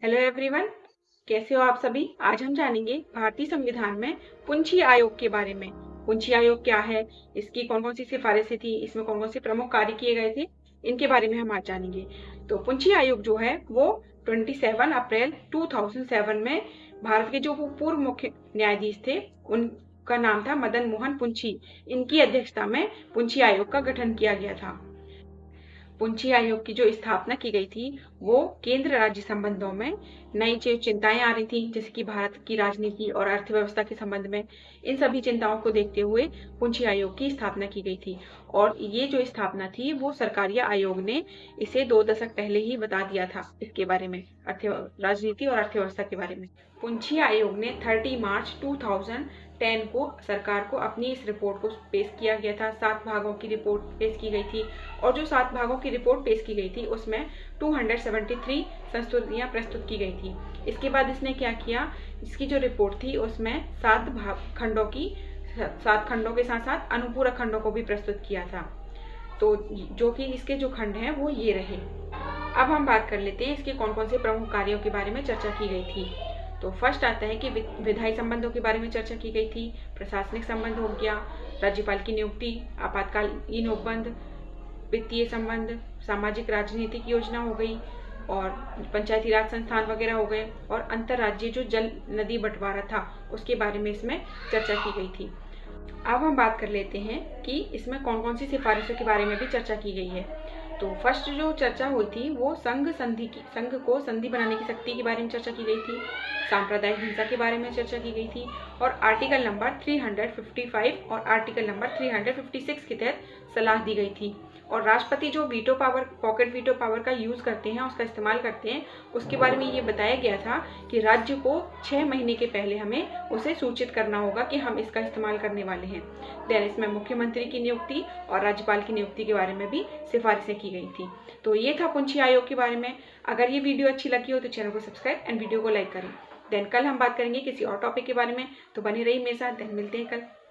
Hello everyone. कैसे हो आप सभी। आज हम जानेंगे भारतीय संविधान में पुंछी आयोग के बारे में। पुंछी आयोग क्या है, इसकी कौन कौन सी सिफारिशें थी, इसमें कौन कौन से प्रमुख कार्य किए गए थे, इनके बारे में हम आज जानेंगे। तो पुंछी आयोग जो है वो 27 अप्रैल 2007 में भारत के जो वो पूर्व मुख्य न्यायाधीश थे उनका नाम था मदन मोहन पुंछी। इनकी अध्यक्षता में पुंछी आयोग का गठन किया गया था। पुंछी आयोग की जो स्थापना की गई थी वो केंद्र राज्य संबंधों में नई जो चिंताएं आ रही थी, जैसे कि भारत की राजनीति और अर्थव्यवस्था के संबंध में, इन सभी चिंताओं को देखते हुए पुंछी आयोग की स्थापना की गई थी। और ये जो स्थापना थी वो सरकारी आयोग ने इसे 2 दशक पहले ही बता दिया था, इसके बारे में, राजनीति और अर्थव्यवस्था के बारे में। पुंछी आयोग ने 30 मार्च 2010 को सरकार को अपनी इस रिपोर्ट को पेश किया गया था। 7 भागों की रिपोर्ट पेश की गई थी और जो 7 भागों की रिपोर्ट पेश की गई थी उसमें 273 संस्तुतियां प्रस्तुत की गई थी। इसके बाद इसने क्या किया, इसकी जो रिपोर्ट थी उसमें 7 खंडों के साथ साथ अनुपूरक खंडों को भी प्रस्तुत किया था। तो जो कि इसके जो खंड हैं वो ये रहे। अब हम बात कर लेते हैं इसके कौन कौन से प्रमुख कार्यों के बारे में चर्चा की गई थी। तो फर्स्ट आता है कि विधायी संबंधों के बारे में चर्चा की गई थी। प्रशासनिक संबंध हो गया, राज्यपाल की नियुक्ति, आपातकालीन उपबंध, वित्तीय संबंध, सामाजिक राजनीतिक योजना हो गई और पंचायती राज संस्थान वगैरह हो गए, और अंतर्राज्यीय जो जल नदी बंटवारा था उसके बारे में इसमें चर्चा की गई थी। अब हम बात कर लेते हैं कि इसमें कौन कौन सी सिफारिशों के बारे में भी चर्चा की गई है। तो फर्स्ट जो चर्चा हुई थी वो संघ को संधि बनाने की शक्ति के बारे में चर्चा की गई थी, सांप्रदायिक हिंसा के बारे में चर्चा की गई थी, और आर्टिकल नंबर 355 और आर्टिकल नंबर 356 के तहत सलाह दी गई थी। और राष्ट्रपति जो veto power, pocket veto power का यूज करते हैं, उसका इस्तेमाल करते हैं, उसके बारे में ये बताया गया था कि राज्य को 6 महीने के पहले हमें उसे सूचित करना होगा कि हम इसका इस्तेमाल करने वाले हैं। देन इसमें मुख्यमंत्री की नियुक्ति और राज्यपाल की नियुक्ति के बारे में भी सिफारिशें की गई थी। तो ये था पुंछी आयोग के बारे में। अगर ये वीडियो अच्छी लगी हो तो चैनल को सब्सक्राइब एंड वीडियो को लाइक करें। देन कल हम बात करेंगे किसी और टॉपिक के बारे में, तो बने रहिए मेरे साथ। देन मिलते हैं कल।